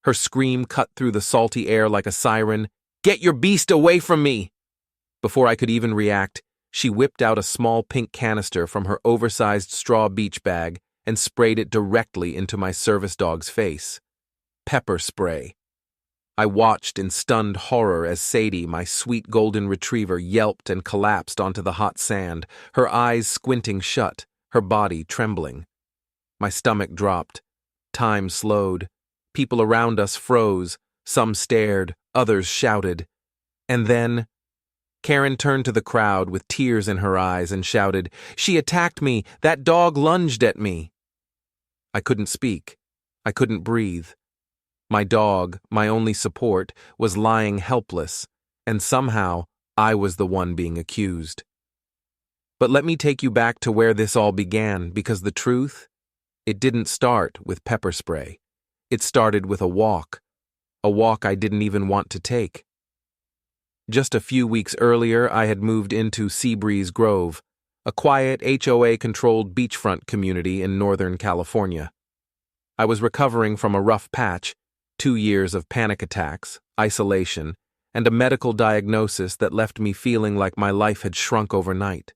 Her scream cut through the salty air like a siren. "Get your beast away from me!" Before I could even react, she whipped out a small pink canister from her oversized straw beach bag and sprayed it directly into my service dog's face. Pepper spray. I watched in stunned horror as Sadie, my sweet golden retriever, yelped and collapsed onto the hot sand, her eyes squinting shut, her body trembling. My stomach dropped. Time slowed. People around us froze. Some stared, others shouted. And then Karen turned to the crowd with tears in her eyes and shouted, "She attacked me! That dog lunged at me!" I couldn't speak. I couldn't breathe. My dog, my only support, was lying helpless, and somehow I was the one being accused. But let me take you back to where this all began, because the truth, it didn't start with pepper spray. It started with a walk I didn't even want to take. Just a few weeks earlier, I had moved into Seabreeze Grove, a quiet HOA-controlled beachfront community in Northern California. I was recovering from a rough patch, 2 years of panic attacks, isolation, and a medical diagnosis that left me feeling like my life had shrunk overnight.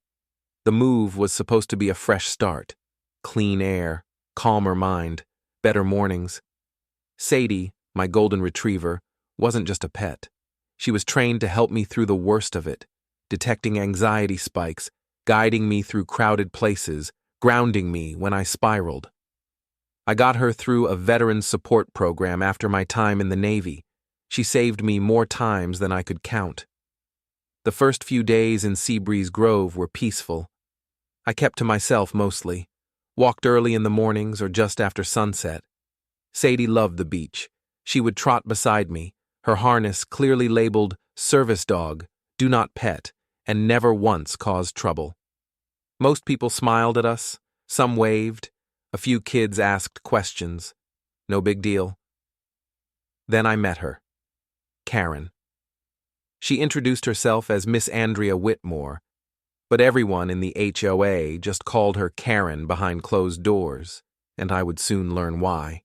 The move was supposed to be a fresh start, clean air, calmer mind, better mornings. Sadie, my golden retriever, wasn't just a pet. She was trained to help me through the worst of it, detecting anxiety spikes, guiding me through crowded places, grounding me when I spiraled. I got her through a veterans support program after my time in the Navy. She saved me more times than I could count. The first few days in Seabreeze Grove were peaceful. I kept to myself mostly, walked early in the mornings or just after sunset. Sadie loved the beach. She would trot beside me, her harness clearly labeled "Service Dog, Do Not Pet," and never once caused trouble. Most people smiled at us, some waved, a few kids asked questions. No big deal. Then I met her. Karen. She introduced herself as Miss Andrea Whitmore, but everyone in the HOA just called her Karen behind closed doors, and I would soon learn why.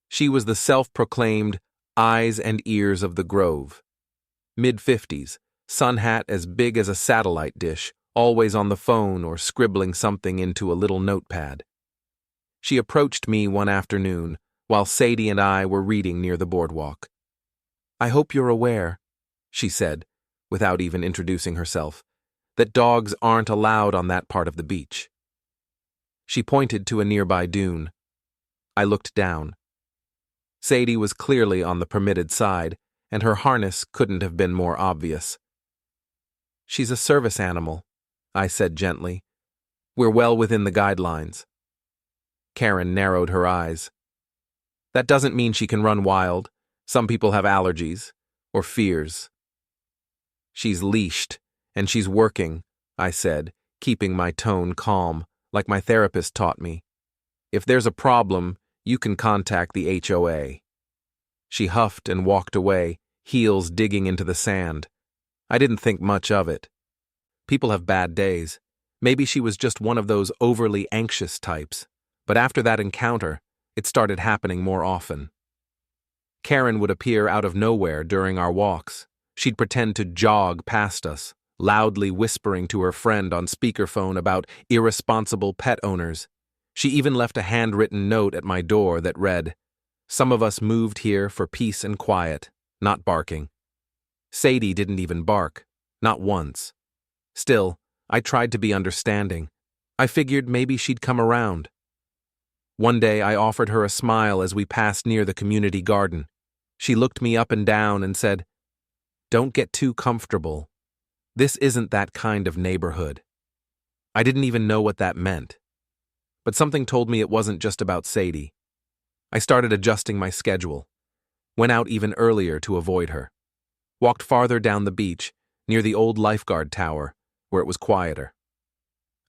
She was the self-proclaimed eyes and ears of the Grove. Mid-50s, sun hat as big as a satellite dish, always on the phone or scribbling something into a little notepad. She approached me one afternoon while Sadie and I were reading near the boardwalk. "I hope you're aware," she said, without even introducing herself, "that dogs aren't allowed on that part of the beach." She pointed to a nearby dune. I looked down. Sadie was clearly on the permitted side, and her harness couldn't have been more obvious. "She's a service animal," I said gently. "We're well within the guidelines." Karen narrowed her eyes. "That doesn't mean she can run wild. Some people have allergies or fears." "She's leashed, and she's working," I said, keeping my tone calm, like my therapist taught me. "If there's a problem, you can contact the HOA." She huffed and walked away, heels digging into the sand. I didn't think much of it. People have bad days. Maybe she was just one of those overly anxious types. But after that encounter, it started happening more often. Karen would appear out of nowhere during our walks. She'd pretend to jog past us, loudly whispering to her friend on speakerphone about irresponsible pet owners. She even left a handwritten note at my door that read, "Some of us moved here for peace and quiet, not barking." Sadie didn't even bark, not once. Still, I tried to be understanding. I figured maybe she'd come around. One day I offered her a smile as we passed near the community garden. She looked me up and down and said, "Don't get too comfortable. This isn't that kind of neighborhood." I didn't even know what that meant. But something told me it wasn't just about Sadie. I started adjusting my schedule, went out even earlier to avoid her, walked farther down the beach, near the old lifeguard tower, where it was quieter.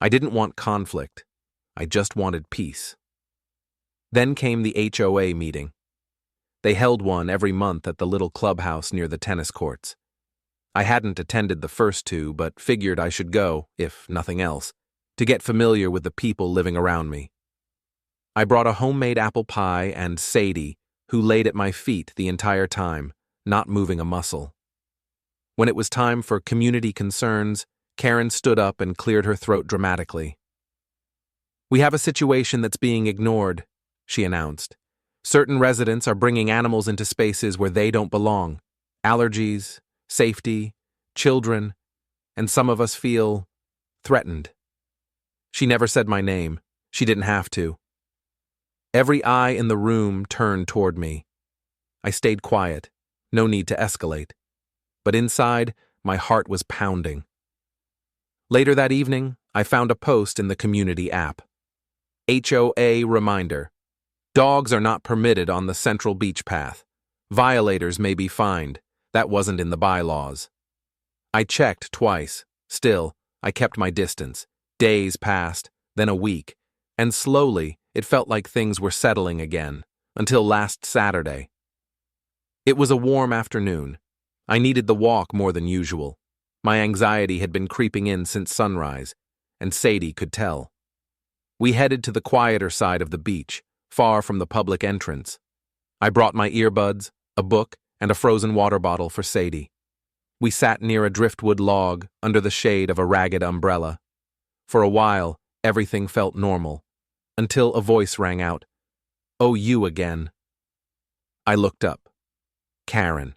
I didn't want conflict. I just wanted peace. Then came the HOA meeting. They held one every month at the little clubhouse near the tennis courts. I hadn't attended the first two, but figured I should go, if nothing else, to get familiar with the people living around me. I brought a homemade apple pie, and Sadie, who laid at my feet the entire time, not moving a muscle. When it was time for community concerns, Karen stood up and cleared her throat dramatically. "We have a situation that's being ignored," she announced. "Certain residents are bringing animals into spaces where they don't belong. Allergies, safety, children, and some of us feel threatened." She never said my name. She didn't have to. Every eye in the room turned toward me. I stayed quiet. No need to escalate. But inside, my heart was pounding. Later that evening, I found a post in the community app. HOA reminder. Dogs are not permitted on the central beach path. Violators may be fined. That wasn't in the bylaws. I checked twice. Still, I kept my distance. Days passed, then a week, and slowly it felt like things were settling again, until last Saturday. It was a warm afternoon. I needed the walk more than usual. My anxiety had been creeping in since sunrise, and Sadie could tell. We headed to the quieter side of the beach, far from the public entrance. I brought my earbuds, a book, and a frozen water bottle for Sadie. We sat near a driftwood log under the shade of a ragged umbrella. For a while, everything felt normal, until a voice rang out, "Oh, you again." I looked up. Karen.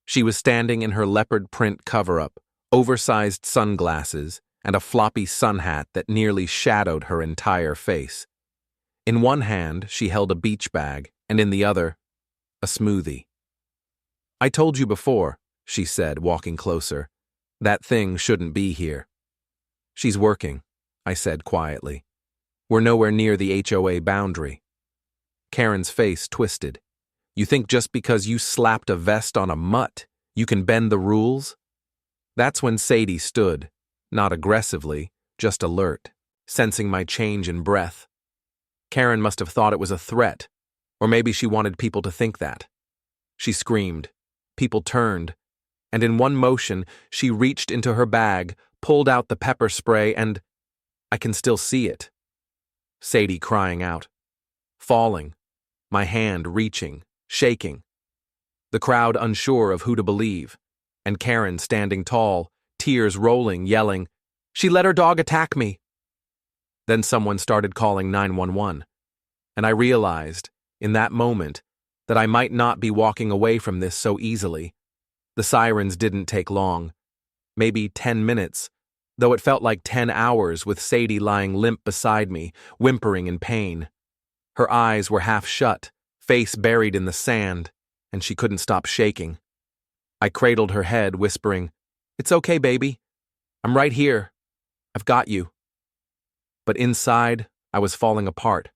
She was standing in her leopard print cover-up, oversized sunglasses, and a floppy sun hat that nearly shadowed her entire face. In one hand, she held a beach bag, and in the other, a smoothie. "I told you before," she said, walking closer. "That thing shouldn't be here." "She's working," I said quietly. "We're nowhere near the HOA boundary." Karen's face twisted. "You think just because you slapped a vest on a mutt, you can bend the rules?" That's when Sadie stood, not aggressively, just alert, sensing my change in breath. Karen must have thought it was a threat, or maybe she wanted people to think that. She screamed. People turned, and in one motion, she reached into her bag, pulled out the pepper spray, and I can still see it. Sadie crying out. Falling. My hand reaching, shaking. The crowd unsure of who to believe, and Karen standing tall, tears rolling, yelling, "She let her dog attack me." Then someone started calling 911, and I realized, in that moment, that I might not be walking away from this so easily. The sirens didn't take long, maybe 10 minutes, though it felt like 10 hours with Sadie lying limp beside me, whimpering in pain. Her eyes were half shut, face buried in the sand, and she couldn't stop shaking. I cradled her head, whispering, "It's okay, baby. I'm right here. I've got you." But inside, I was falling apart.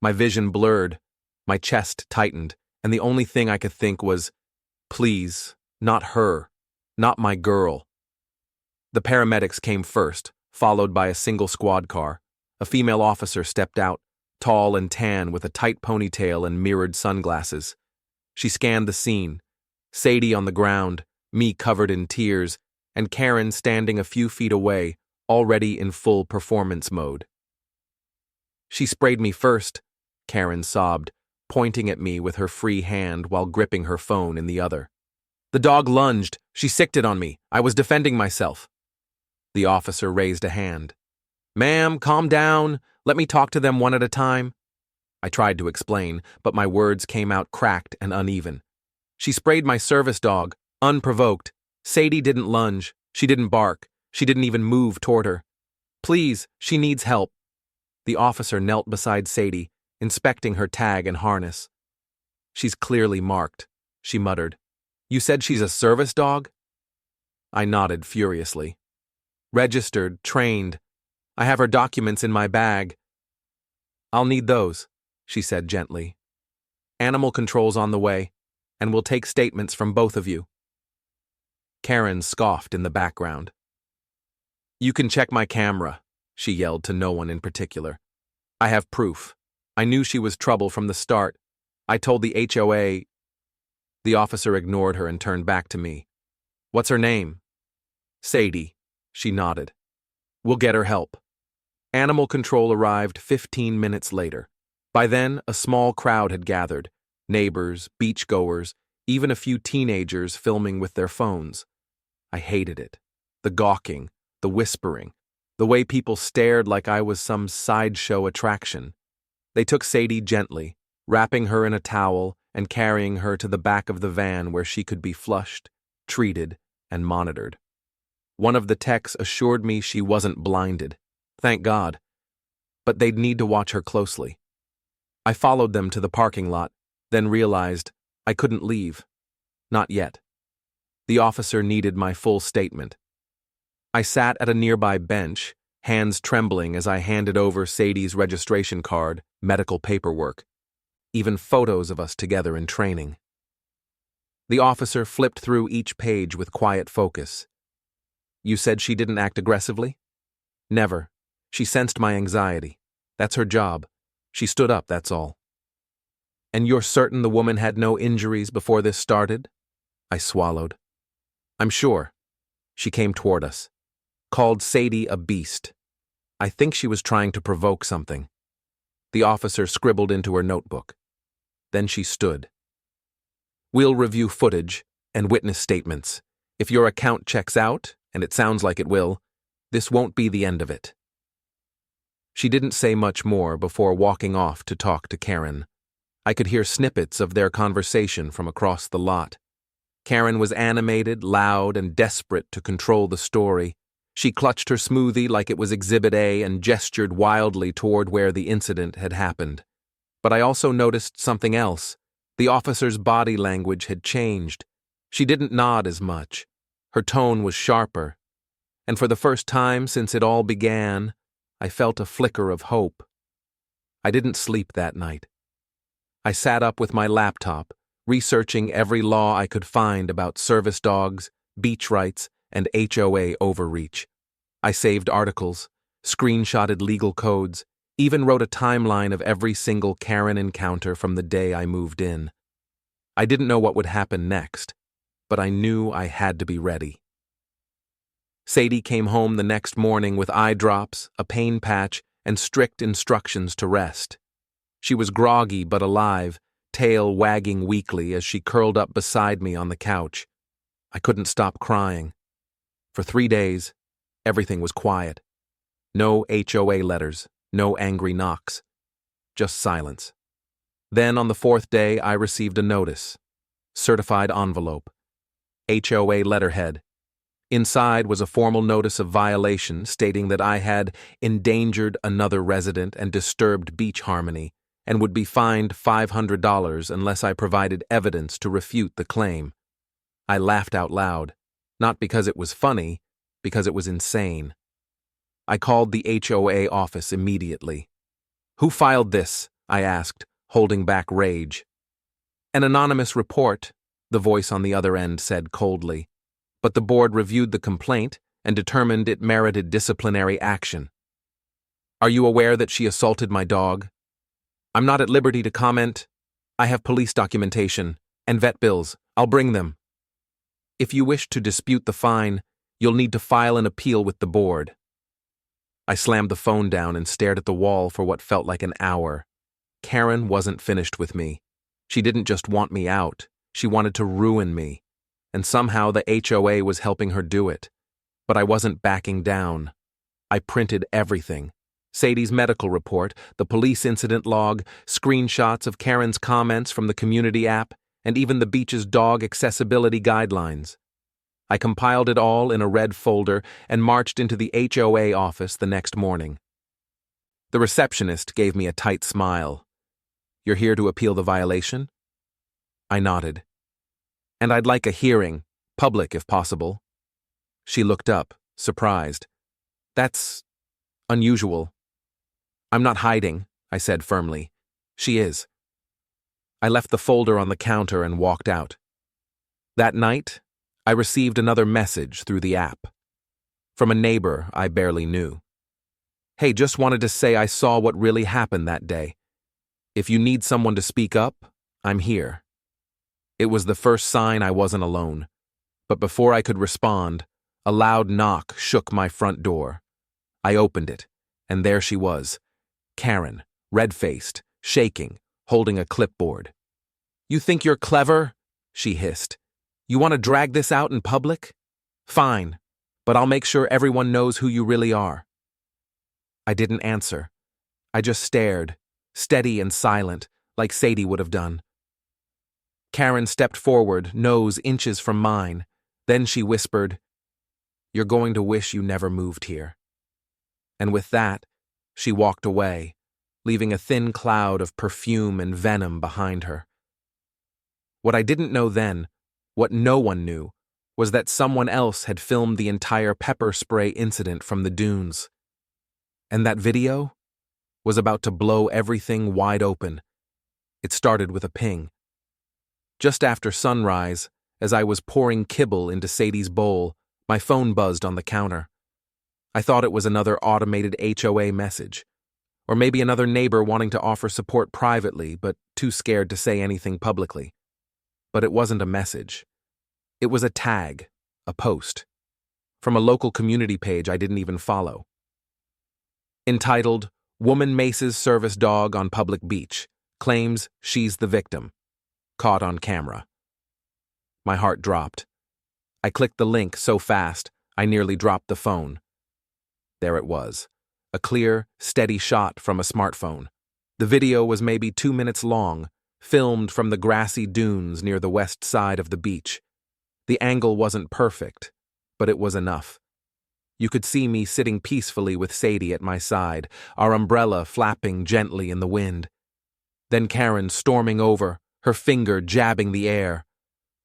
My vision blurred, my chest tightened, and the only thing I could think was, please, not her, not my girl. The paramedics came first, followed by a single squad car. A female officer stepped out, tall and tan with a tight ponytail and mirrored sunglasses. She scanned the scene, Sadie on the ground, me covered in tears, and Karen standing a few feet away, already in full performance mode. "She sprayed me first," Karen sobbed, pointing at me with her free hand while gripping her phone in the other. "The dog lunged. She sicked it on me. I was defending myself." The officer raised a hand. "Ma'am, calm down. Let me talk to them one at a time." I tried to explain, but my words came out cracked and uneven. "She sprayed my service dog, unprovoked. Sadie didn't lunge. She didn't bark. She didn't even move toward her. Please, she needs help." The officer knelt beside Sadie, inspecting her tag and harness. "She's clearly marked," she muttered. "You said she's a service dog?" I nodded furiously. "Registered, trained. I have her documents in my bag." "I'll need those," she said gently. "Animal control's on the way, and we'll take statements from both of you." Karen scoffed in the background. "You can check my camera," she yelled to no one in particular. "I have proof. I knew she was trouble from the start. I told the HOA." The officer ignored her and turned back to me. "What's her name?" "Sadie," she nodded. "We'll get her help." Animal control arrived 15 minutes later. By then, a small crowd had gathered, Neighbors, beachgoers, even a few teenagers filming with their phones. I hated it. The gawking, the whispering, the way people stared like I was some sideshow attraction. They took Sadie gently, wrapping her in a towel and carrying her to the back of the van where she could be flushed, treated, and monitored. One of the techs assured me she wasn't blinded. Thank God. But they'd need to watch her closely. I followed them to the parking lot, then realized I couldn't leave. Not yet. The officer needed my full statement. I sat at a nearby bench, hands trembling as I handed over Sadie's registration card, medical paperwork, even photos of us together in training. The officer flipped through each page with quiet focus. You said she didn't act aggressively? Never. She sensed my anxiety. That's her job. She stood up, that's all. And you're certain the woman had no injuries before this started? I swallowed. I'm sure. She came toward us. Called Sadie a beast. I think she was trying to provoke something. The officer scribbled into her notebook. Then she stood. We'll review footage and witness statements. If your account checks out, and it sounds like it will, this won't be the end of it. She didn't say much more before walking off to talk to Karen. I could hear snippets of their conversation from across the lot. Karen was animated, loud, and desperate to control the story. She clutched her smoothie like it was Exhibit A and gestured wildly toward where the incident had happened. But I also noticed something else. The officer's body language had changed. She didn't nod as much. Her tone was sharper. And for the first time since it all began, I felt a flicker of hope. I didn't sleep that night. I sat up with my laptop, researching every law I could find about service dogs, beach rights, and HOA overreach. I saved articles, screenshotted legal codes, even wrote a timeline of every single Karen encounter from the day I moved in. I didn't know what would happen next, but I knew I had to be ready. Sadie came home the next morning with eye drops, a pain patch, and strict instructions to rest. She was groggy but alive, tail wagging weakly as she curled up beside me on the couch. I couldn't stop crying. For 3 days, everything was quiet. No HOA letters, no angry knocks. Just silence. Then on the 4th day, I received a notice. Certified envelope. HOA letterhead. Inside was a formal notice of violation stating that I had endangered another resident and disturbed beach harmony and would be fined $500 unless I provided evidence to refute the claim. I laughed out loud, not because it was funny, because it was insane. I called the HOA office immediately. Who filed this? I asked, holding back rage. An anonymous report, the voice on the other end said coldly. But the board reviewed the complaint and determined it merited disciplinary action. Are you aware that she assaulted my dog? I'm not at liberty to comment. I have police documentation and vet bills. I'll bring them. If you wish to dispute the fine, you'll need to file an appeal with the board. I slammed the phone down and stared at the wall for what felt like an hour. Karen wasn't finished with me. She didn't just want me out. She wanted to ruin me. And somehow the HOA was helping her do it. But I wasn't backing down. I printed everything. Sadie's medical report, the police incident log, screenshots of Karen's comments from the community app, and even the beach's dog accessibility guidelines. I compiled it all in a red folder and marched into the HOA office the next morning. The receptionist gave me a tight smile. You're here to appeal the violation? I nodded. And I'd like a hearing, public if possible. She looked up, surprised. That's unusual. I'm not hiding, I said firmly. She is. I left the folder on the counter and walked out. That night, I received another message through the app. From a neighbor I barely knew. Hey, just wanted to say I saw what really happened that day. If you need someone to speak up, I'm here. It was the first sign I wasn't alone. But before I could respond, a loud knock shook my front door. I opened it, and there she was, Karen, red-faced, shaking, holding a clipboard. You think you're clever? She hissed. You want to drag this out in public? Fine, but I'll make sure everyone knows who you really are. I didn't answer. I just stared, steady and silent, like Sadie would have done. Karen stepped forward, nose inches from mine. Then she whispered, "You're going to wish you never moved here." And with that, she walked away, leaving a thin cloud of perfume and venom behind her. What I didn't know then, what no one knew, was that someone else had filmed the entire pepper spray incident from the dunes. And that video was about to blow everything wide open. It started with a ping. Just after sunrise, as I was pouring kibble into Sadie's bowl, my phone buzzed on the counter. I thought it was another automated HOA message, or maybe another neighbor wanting to offer support privately but too scared to say anything publicly. But it wasn't a message. It was a tag, a post, from a local community page I didn't even follow. Entitled, "Woman Maces Service Dog on Public Beach, Claims She's the Victim. Caught on camera." My heart dropped. I clicked the link so fast, I nearly dropped the phone. There it was, a clear, steady shot from a smartphone. The video was maybe 2 minutes long, filmed from the grassy dunes near the west side of the beach. The angle wasn't perfect, but it was enough. You could see me sitting peacefully with Sadie at my side, our umbrella flapping gently in the wind. Then Karen storming over, her finger jabbing the air.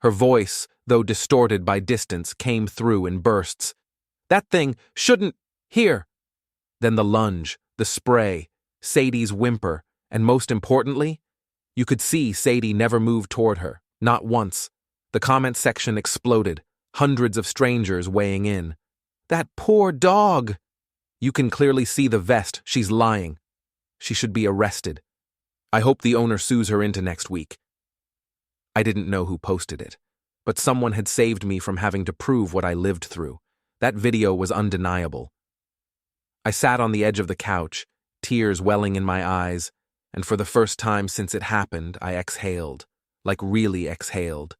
Her voice, though distorted by distance, came through in bursts. "That thing shouldn't... Here!" Then the lunge, the spray, Sadie's whimper, and most importantly, you could see Sadie never moved toward her, not once. The comment section exploded, hundreds of strangers weighing in. "That poor dog!" "You can clearly see the vest, she's lying. She should be arrested. I hope the owner sues her into next week." I didn't know who posted it, but someone had saved me from having to prove what I lived through. That video was undeniable. I sat on the edge of the couch, tears welling in my eyes, and for the first time since it happened, I exhaled, like really exhaled.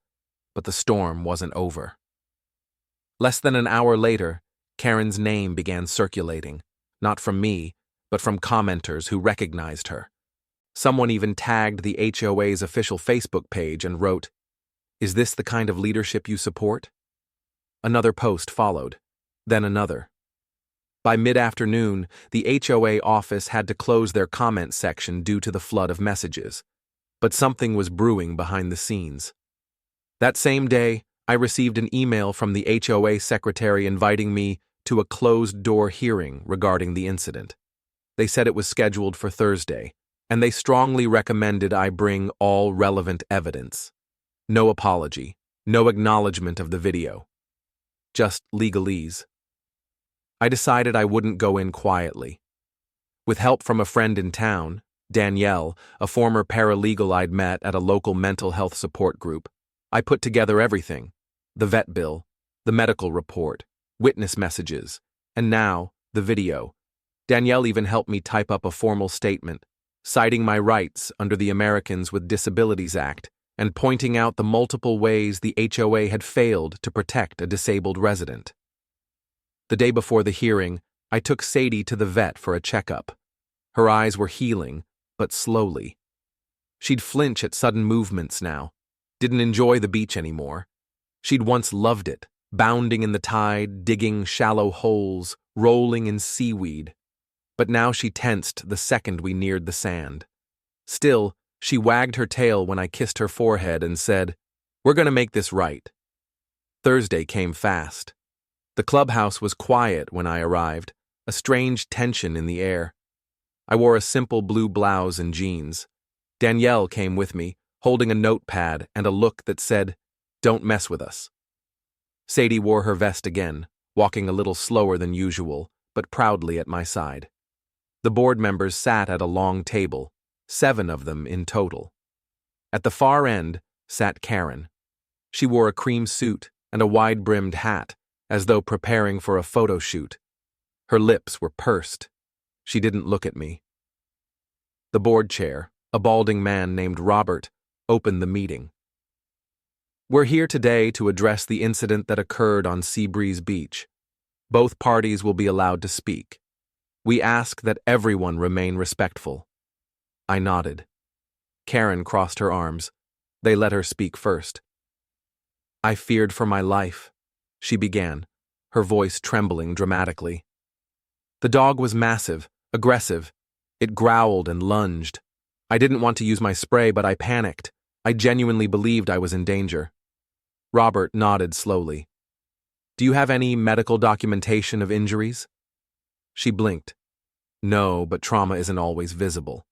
But the storm wasn't over. Less than an hour later, Karen's name began circulating, not from me, but from commenters who recognized her. Someone even tagged the HOA's official Facebook page and wrote, "Is this the kind of leadership you support?" Another post followed, then another. By mid-afternoon, the HOA office had to close their comment section due to the flood of messages. But something was brewing behind the scenes. That same day, I received an email from the HOA secretary inviting me to a closed-door hearing regarding the incident. They said it was scheduled for Thursday, and they strongly recommended I bring all relevant evidence. No apology, no acknowledgement of the video. Just legalese. I decided I wouldn't go in quietly. With help from a friend in town, Danielle, a former paralegal I'd met at a local mental health support group, I put together everything: the vet bill, the medical report, witness messages, and now, the video. Danielle even helped me type up a formal statement, citing my rights under the Americans with Disabilities Act and pointing out the multiple ways the HOA had failed to protect a disabled resident. The day before the hearing, I took Sadie to the vet for a checkup. Her eyes were healing, but slowly. She'd flinch at sudden movements now, didn't enjoy the beach anymore. She'd once loved it, bounding in the tide, digging shallow holes, rolling in seaweed. But now she tensed the second we neared the sand. Still, she wagged her tail when I kissed her forehead and said, "We're going to make this right." Thursday came fast. The clubhouse was quiet when I arrived, a strange tension in the air. I wore a simple blue blouse and jeans. Danielle came with me, holding a notepad and a look that said, "Don't mess with us." Sadie wore her vest again, walking a little slower than usual, but proudly at my side. The board members sat at a long table, 7 of them in total. At the far end sat Karen. She wore a cream suit and a wide-brimmed hat, as though preparing for a photo shoot. Her lips were pursed. She didn't look at me. The board chair, a balding man named Robert, opened the meeting. We're here today to address the incident that occurred on Seabreeze Beach. Both parties will be allowed to speak. We ask that everyone remain respectful. I nodded. Karen crossed her arms. They let her speak first. I feared for my life, she began, her voice trembling dramatically. The dog was massive, aggressive. It growled and lunged. I didn't want to use my spray, but I panicked. I genuinely believed I was in danger. Robert nodded slowly. Do you have any medical documentation of injuries? She blinked. No, but trauma isn't always visible.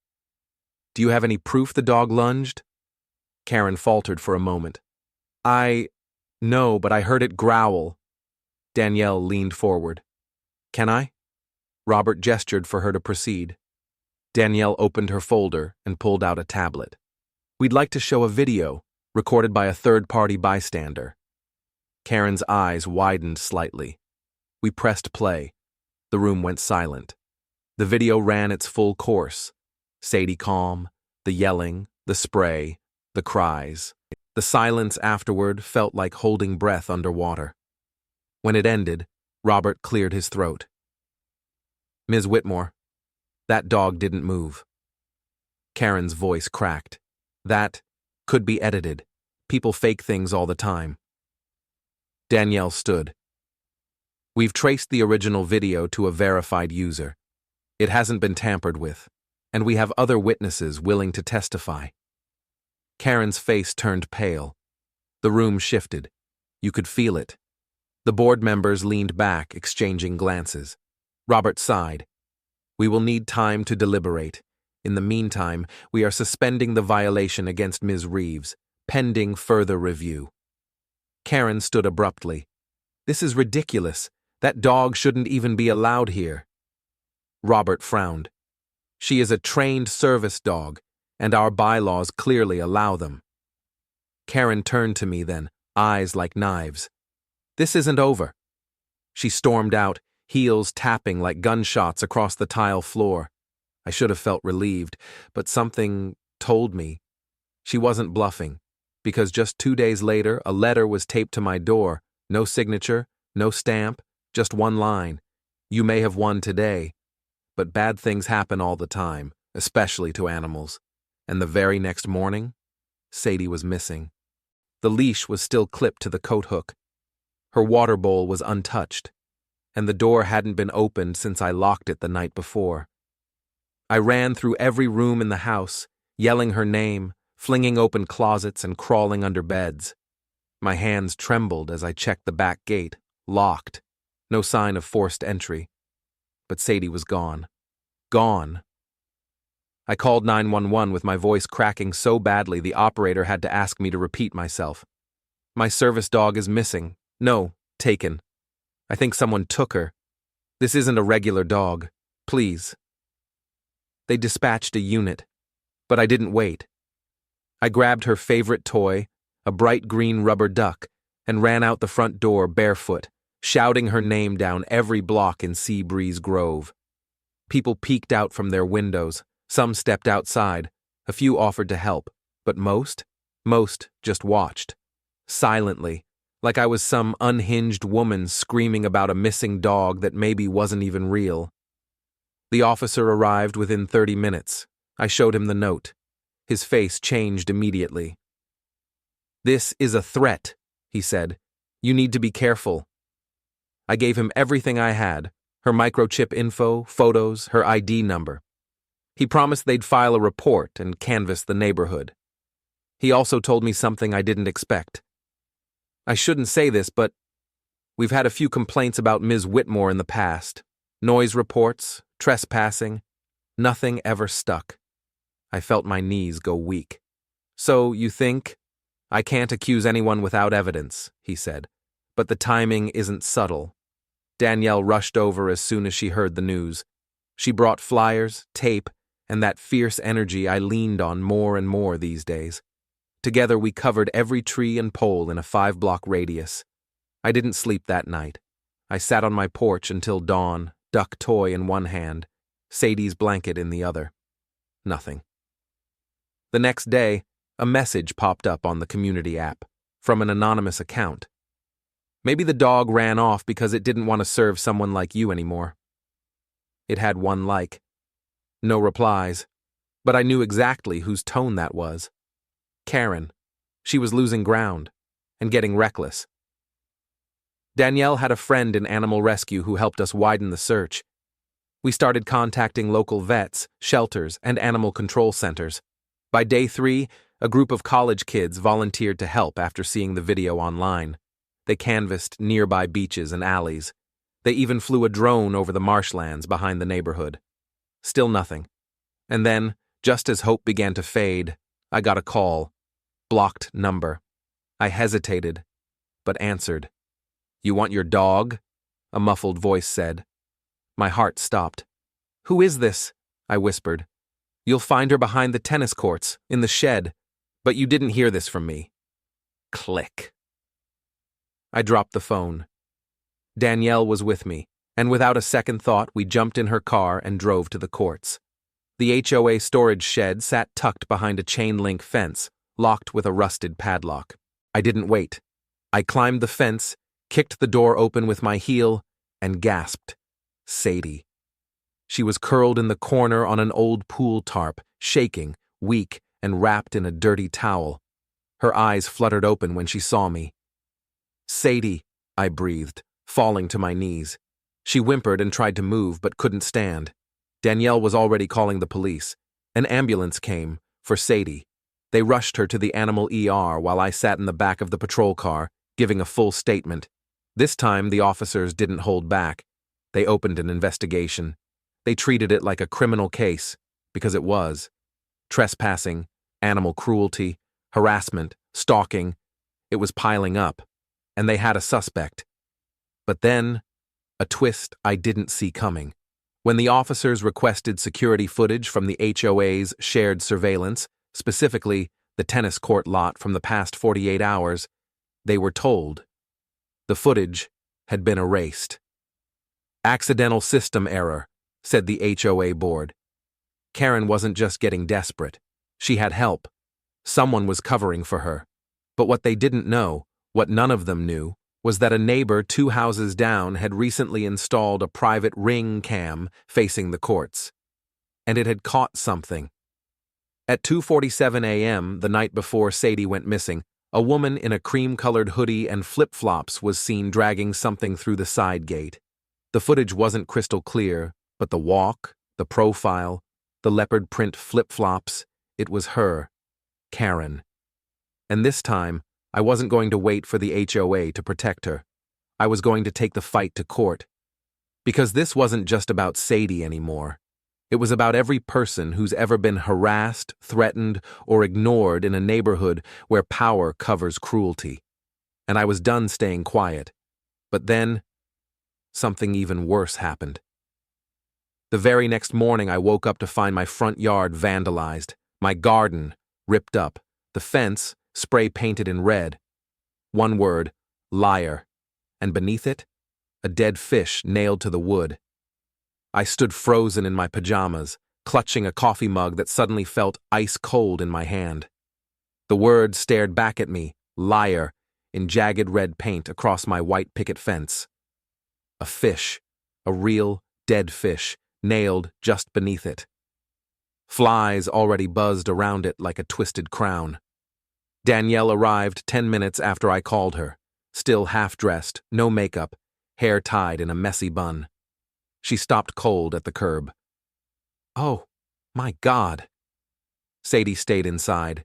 Do you have any proof the dog lunged? Karen faltered for a moment. No, but I heard it growl. Danielle leaned forward. Can I? Robert gestured for her to proceed. Danielle opened her folder and pulled out a tablet. We'd like to show a video, recorded by a third-party bystander. Karen's eyes widened slightly. We pressed play. The room went silent. The video ran its full course. Sadie calm, the yelling, the spray, the cries. The silence afterward felt like holding breath underwater. When it ended, Robert cleared his throat. Ms. Whitmore, that dog didn't move. Karen's voice cracked. That could be edited. People fake things all the time. Danielle stood. We've traced the original video to a verified user. It hasn't been tampered with, and we have other witnesses willing to testify. Karen's face turned pale. The room shifted. You could feel it. The board members leaned back, exchanging glances. Robert sighed. We will need time to deliberate. In the meantime, we are suspending the violation against Ms. Reeves, pending further review. Karen stood abruptly. This is ridiculous. That dog shouldn't even be allowed here. Robert frowned. She is a trained service dog, and our bylaws clearly allow them. Karen turned to me then, eyes like knives. This isn't over. She stormed out, heels tapping like gunshots across the tile floor. I should have felt relieved, but something told me she wasn't bluffing, because just 2 days later, a letter was taped to my door. No signature, no stamp, just one line. You may have won today, but bad things happen all the time, especially to animals. And the very next morning, Sadie was missing. The leash was still clipped to the coat hook. Her water bowl was untouched, and the door hadn't been opened since I locked it the night before. I ran through every room in the house, yelling her name, flinging open closets and crawling under beds. My hands trembled as I checked the back gate, locked. No sign of forced entry. But Sadie was gone. Gone. I called 911 with my voice cracking so badly the operator had to ask me to repeat myself. My service dog is missing. No, taken. I think someone took her. This isn't a regular dog. Please. They dispatched a unit, but I didn't wait. I grabbed her favorite toy, a bright green rubber duck, and ran out the front door barefoot, shouting her name down every block in Seabreeze Grove. People peeked out from their windows, some stepped outside, a few offered to help, but most just watched. Silently, like I was some unhinged woman screaming about a missing dog that maybe wasn't even real. The officer arrived within 30 minutes. I showed him the note. His face changed immediately. This is a threat, he said. You need to be careful. I gave him everything I had, her microchip info, photos, her ID number. He promised they'd file a report and canvass the neighborhood. He also told me something I didn't expect. I shouldn't say this, but we've had a few complaints about Ms. Whitmore in the past. Noise reports, trespassing. Nothing ever stuck. I felt my knees go weak. So, you think? I can't accuse anyone without evidence, he said. But the timing isn't subtle. Danielle rushed over as soon as she heard the news. She brought flyers, tape, and that fierce energy I leaned on more and more these days. Together we covered every tree and pole in a 5-block radius. I didn't sleep that night. I sat on my porch until dawn, duck toy in one hand, Sadie's blanket in the other. Nothing. The next day, A message popped up on the community app from an anonymous account. Maybe the dog ran off because it didn't want to serve someone like you anymore. It had one like. No replies, but I knew exactly whose tone that was. Karen. She was losing ground and getting reckless. Danielle had a friend in animal rescue who helped us widen the search. We started contacting local vets, shelters, and animal control centers. By day 3, a group of college kids volunteered to help after seeing the video online. They canvassed nearby beaches and alleys. They even flew a drone over the marshlands behind the neighborhood. Still nothing. And then, just as hope began to fade, I got a call. Blocked number. I hesitated, but answered. "You want your dog?" a muffled voice said. My heart stopped. "Who is this?" I whispered. "You'll find her behind the tennis courts, in the shed. But you didn't hear this from me." Click. I dropped the phone. Danielle was with me, and without a second thought, we jumped in her car and drove to the courts. The HOA storage shed sat tucked behind a chain-link fence, locked with a rusted padlock. I didn't wait. I climbed the fence, kicked the door open with my heel, and gasped. Sadie. She was curled in the corner on an old pool tarp, shaking, weak, and wrapped in a dirty towel. Her eyes fluttered open when she saw me. "Sadie," I breathed, falling to my knees. She whimpered and tried to move but couldn't stand. Danielle was already calling the police. An ambulance came, for Sadie. They rushed her to the animal ER while I sat in the back of the patrol car, giving a full statement. This time the officers didn't hold back. They opened an investigation. They treated it like a criminal case, because it was. Trespassing, animal cruelty, harassment, stalking. It was piling up, and they had a suspect. But then, a twist I didn't see coming. When the officers requested security footage from the HOA's shared surveillance, specifically the tennis court lot from the past 48 hours, they were told. The footage had been erased. "Accidental system error," said the HOA board. Karen wasn't just getting desperate. She had help. Someone was covering for her. But what they didn't know, what none of them knew, was that a neighbor 2 houses down had recently installed a private ring cam facing the courts. And it had caught something. At 2:47 a.m., the night before Sadie went missing, a woman in a cream-colored hoodie and flip-flops was seen dragging something through the side gate. The footage wasn't crystal clear, but the walk, the profile, the leopard print flip-flops, it was her, Karen. And this time, I wasn't going to wait for the HOA to protect her. I was going to take the fight to court. Because this wasn't just about Sadie anymore. It was about every person who's ever been harassed, threatened, or ignored in a neighborhood where power covers cruelty. And I was done staying quiet. But then, something even worse happened. The very next morning, I woke up to find my front yard vandalized, my garden ripped up, the fence spray painted in red. One word, liar. And beneath it, a dead fish nailed to the wood. I stood frozen in my pajamas, clutching a coffee mug that suddenly felt ice cold in my hand. The word stared back at me, liar, in jagged red paint across my white picket fence. A fish, a real, dead fish, nailed just beneath it. Flies already buzzed around it like a twisted crown. Danielle arrived 10 minutes after I called her, still half-dressed, no makeup, hair tied in a messy bun. She stopped cold at the curb. "Oh, my God." Sadie stayed inside.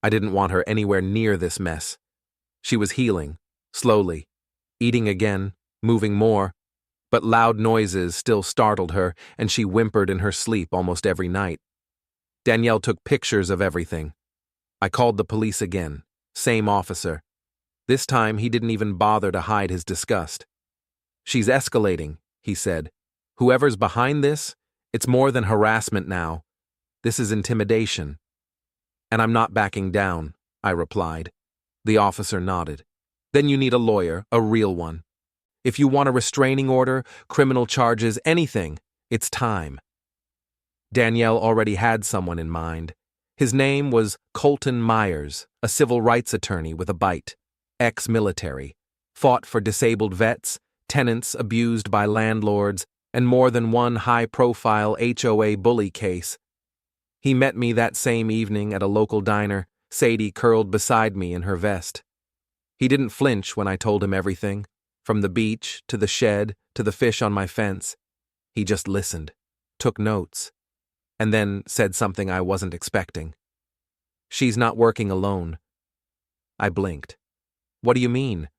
I didn't want her anywhere near this mess. She was healing, slowly, eating again, moving more, but loud noises still startled her, and she whimpered in her sleep almost every night. Danielle took pictures of everything. I called the police again, same officer. This time he didn't even bother to hide his disgust. "She's escalating," he said. "Whoever's behind this, it's more than harassment now. This is intimidation." "And I'm not backing down," I replied. The officer nodded. "Then you need a lawyer, a real one. If you want a restraining order, criminal charges, anything, it's time." Danielle already had someone in mind. His name was Colton Myers, a civil rights attorney with a bite, ex-military, fought for disabled vets, tenants abused by landlords, and more than one high-profile HOA bully case. He met me that same evening at a local diner, Sadie curled beside me in her vest. He didn't flinch when I told him everything, from the beach to the shed to the fish on my fence. He just listened, took notes, and then said something I wasn't expecting. "She's not working alone." I blinked. "What do you mean?"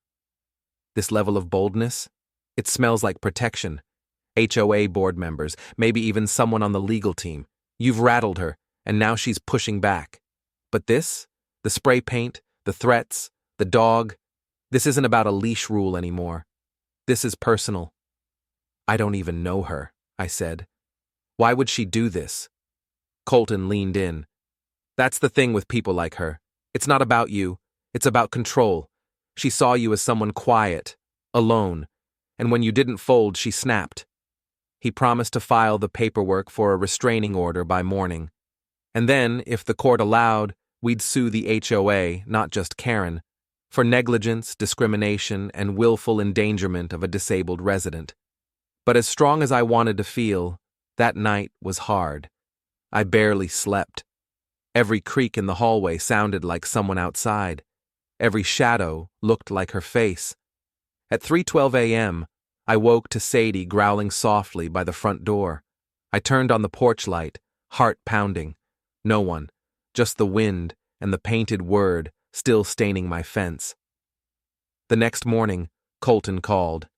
"This level of boldness? It smells like protection. HOA board members, maybe even someone on the legal team. You've rattled her, and now she's pushing back. But this? The spray paint, the threats, the dog? This isn't about a leash rule anymore. This is personal." "I don't even know her," I said. "Why would she do this?" Colton leaned in. "That's the thing with people like her. It's not about you. It's about control. She saw you as someone quiet, alone, and when you didn't fold, she snapped." He promised to file the paperwork for a restraining order by morning. And then, if the court allowed, we'd sue the HOA, not just Karen, for negligence, discrimination, and willful endangerment of a disabled resident. But as strong as I wanted to feel, that night was hard. I barely slept. Every creak in the hallway sounded like someone outside. Every shadow looked like her face. At 3:12 a.m., I woke to Sadie growling softly by the front door. I turned on the porch light, heart pounding. No one, just the wind and the painted word still staining my fence. The next morning, Colton called.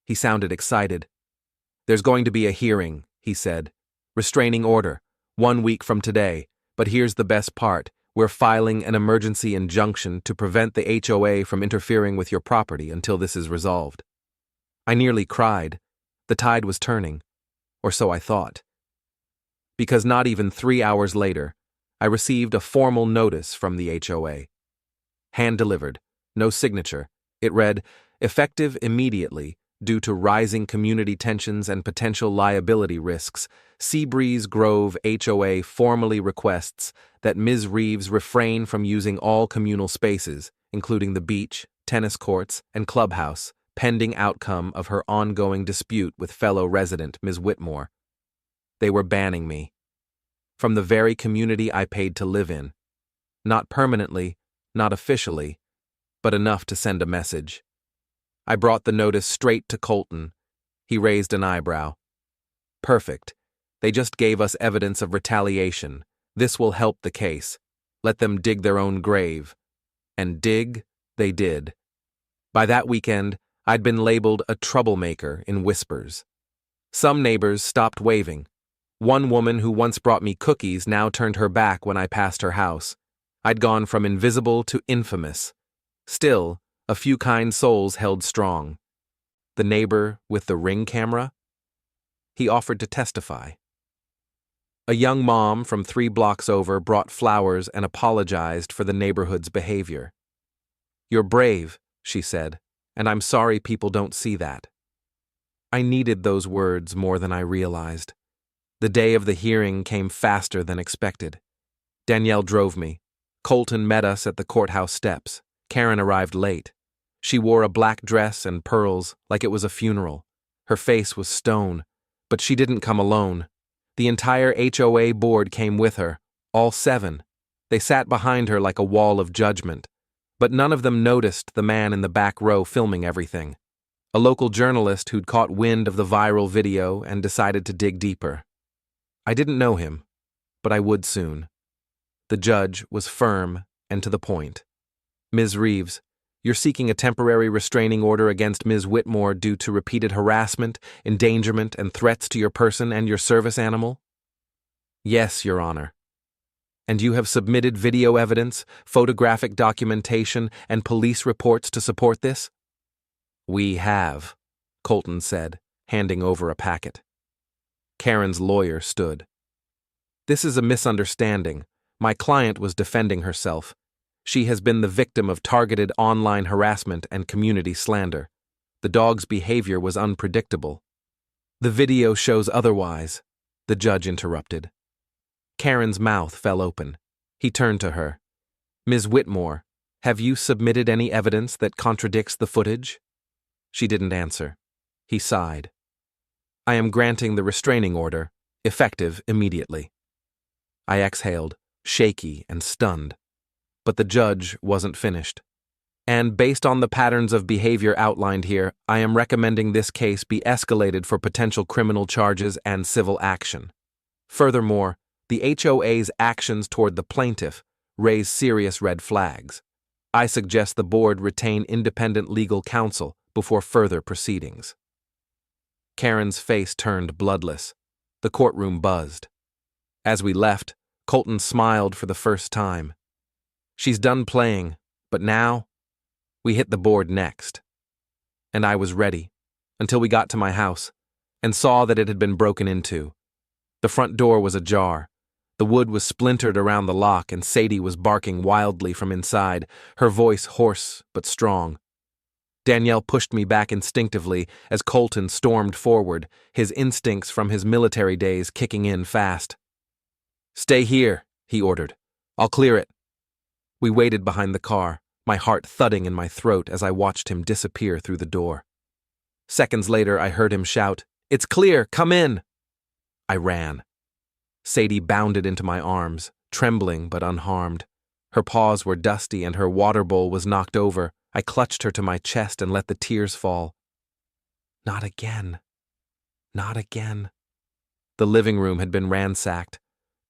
He sounded excited. "There's going to be a hearing," he said. "Restraining order, 1 week from today. But here's the best part. We're filing an emergency injunction to prevent the HOA from interfering with your property until this is resolved." I nearly cried. The tide was turning, or so I thought. Because not even 3 hours later, I received a formal notice from the HOA. Hand-delivered, no signature. It read, "Effective immediately, due to rising community tensions and potential liability risks, Seabreeze Grove HOA formally requests that Ms. Reeves refrain from using all communal spaces, including the beach, tennis courts, and clubhouse, pending outcome of her ongoing dispute with fellow resident Ms. Whitmore." They were banning me from the very community I paid to live in. Not permanently, not officially, but enough to send a message. I brought the notice straight to Colton. He raised an eyebrow. "Perfect. They just gave us evidence of retaliation. This will help the case. Let them dig their own grave." And dig they did. By that weekend, I'd been labeled a troublemaker in whispers. Some neighbors stopped waving. One woman who once brought me cookies now turned her back when I passed her house. I'd gone from invisible to infamous. Still, a few kind souls held strong. The neighbor with the Ring camera? He offered to testify. A young mom from 3 blocks over brought flowers and apologized for the neighborhood's behavior. "You're brave," she said, "and I'm sorry people don't see that." I needed those words more than I realized. The day of the hearing came faster than expected. Danielle drove me. Colton met us at the courthouse steps. Karen arrived late. She wore a black dress and pearls like it was a funeral. Her face was stone, but she didn't come alone. The entire HOA board came with her, all 7. They sat behind her like a wall of judgment. But none of them noticed the man in the back row filming everything. A local journalist who'd caught wind of the viral video and decided to dig deeper. I didn't know him, but I would soon. The judge was firm and to the point. "Ms. Reeves, you're seeking a temporary restraining order against Ms. Whitmore due to repeated harassment, endangerment, and threats to your person and your service animal?" "Yes, Your Honor." "And you have submitted video evidence, photographic documentation, and police reports to support this?" "We have," Colton said, handing over a packet. Karen's lawyer stood. "This is a misunderstanding. My client was defending herself. She has been the victim of targeted online harassment and community slander. The dog's behavior was unpredictable." "The video shows otherwise," the judge interrupted. Karen's mouth fell open. He turned to her. Ms. Whitmore, have you submitted any evidence that contradicts the footage? She didn't answer. He sighed. I am granting the restraining order, effective immediately. I exhaled, shaky and stunned. But the judge wasn't finished. And based on the patterns of behavior outlined here, I am recommending this case be escalated for potential criminal charges and civil action. Furthermore, the HOA's actions toward the plaintiff raise serious red flags. I suggest the board retain independent legal counsel before further proceedings. Karen's face turned bloodless. The courtroom buzzed. As we left, Colton smiled for the first time. She's done playing, but now, we hit the board next. And I was ready, until we got to my house, and saw that it had been broken into. The front door was ajar. The wood was splintered around the lock, and Sadie was barking wildly from inside, her voice hoarse but strong. Danielle pushed me back instinctively as Colton stormed forward, his instincts from his military days kicking in fast. Stay here, he ordered. I'll clear it. We waited behind the car, my heart thudding in my throat as I watched him disappear through the door. Seconds later, I heard him shout, It's clear, come in! I ran. Sadie bounded into my arms, trembling but unharmed. Her paws were dusty and her water bowl was knocked over. I clutched her to my chest and let the tears fall. Not again. Not again. The living room had been ransacked.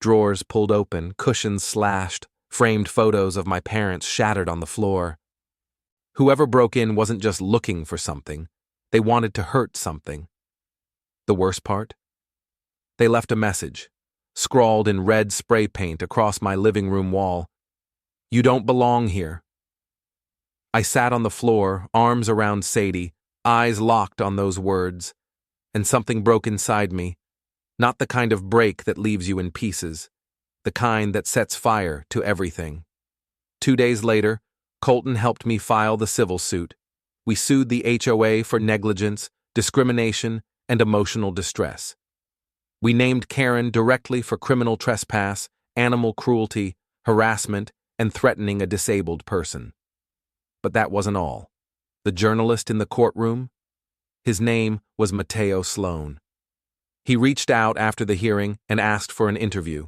Drawers pulled open, cushions slashed, framed photos of my parents shattered on the floor. Whoever broke in wasn't just looking for something. They wanted to hurt something. The worst part? They left a message, scrawled in red spray paint across my living room wall. You don't belong here. I sat on the floor, arms around Sadie, eyes locked on those words, and something broke inside me. Not the kind of break that leaves you in pieces, the kind that sets fire to everything. 2 days later, Colton helped me file the civil suit. We sued the HOA for negligence, discrimination, and emotional distress. We named Karen directly for criminal trespass, animal cruelty, harassment, and threatening a disabled person. But that wasn't all. The journalist in the courtroom? His name was Mateo Sloan. He reached out after the hearing and asked for an interview.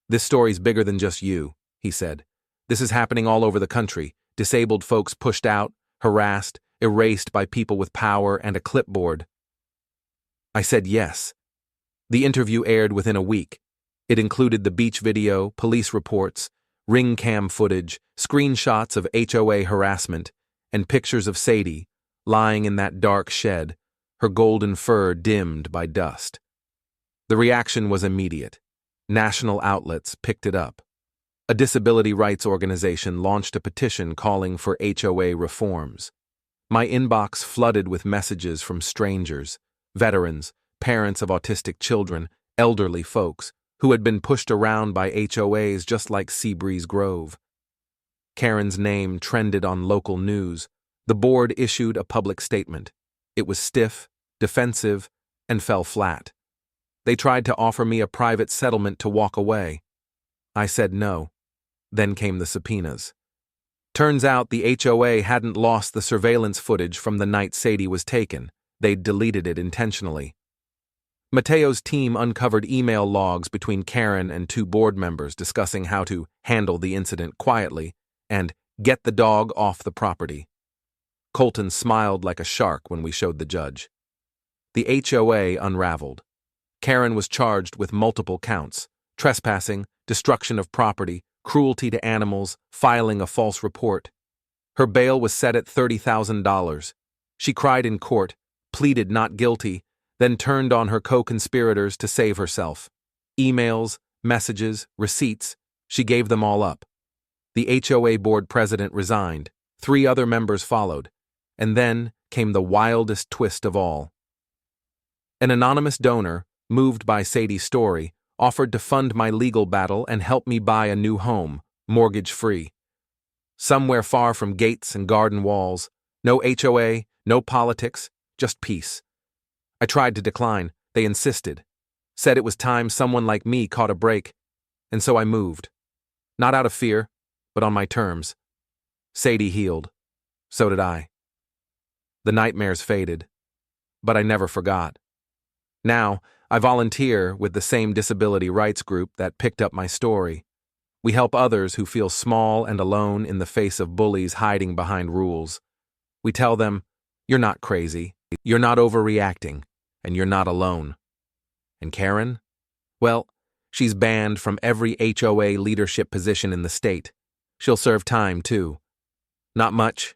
This story's bigger than just you, he said. This is happening all over the country. Disabled folks pushed out, harassed, erased by people with power and a clipboard. I said yes. The interview aired within a week. It included the beach video, police reports, ring cam footage, screenshots of HOA harassment, and pictures of Sadie, lying in that dark shed, her golden fur dimmed by dust. The reaction was immediate. National outlets picked it up. A disability rights organization launched a petition calling for HOA reforms. My inbox flooded with messages from strangers, veterans, parents of autistic children, elderly folks, who had been pushed around by HOAs just like Seabreeze Grove. Karen's name trended on local news. The board issued a public statement. It was stiff, defensive, and fell flat. They tried to offer me a private settlement to walk away. I said no. Then came the subpoenas. Turns out the HOA hadn't lost the surveillance footage from the night Sadie was taken. They'd deleted it intentionally. Mateo's team uncovered email logs between Karen and 2 board members discussing how to handle the incident quietly and get the dog off the property. Colton smiled like a shark when we showed the judge. The HOA unraveled. Karen was charged with multiple counts: trespassing, destruction of property, cruelty to animals, filing a false report. Her bail was set at $30,000. She cried in court, pleaded not guilty, then turned on her co-conspirators to save herself. Emails, messages, receipts, she gave them all up. The HOA board president resigned. 3 other members followed. And then came the wildest twist of all. An anonymous donor, moved by Sadie's story, offered to fund my legal battle and help me buy a new home, mortgage-free. Somewhere far from gates and garden walls, no HOA, no politics, just peace. I tried to decline. They insisted. Said it was time someone like me caught a break. And so I moved. Not out of fear, but on my terms. Sadie healed. So did I. The nightmares faded, but I never forgot. Now, I volunteer with the same disability rights group that picked up my story. We help others who feel small and alone in the face of bullies hiding behind rules. We tell them, you're not crazy, you're not overreacting, and you're not alone. And Karen? Well, she's banned from every HOA leadership position in the state. She'll serve time, too. Not much,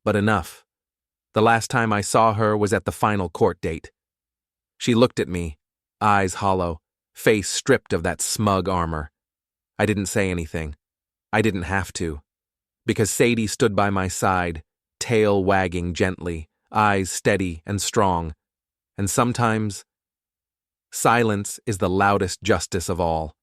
but enough. The last time I saw her was at the final court date. She looked at me, eyes hollow, face stripped of that smug armor. I didn't say anything. I didn't have to. Because Sadie stood by my side, tail wagging gently, eyes steady and strong. And sometimes, silence is the loudest justice of all.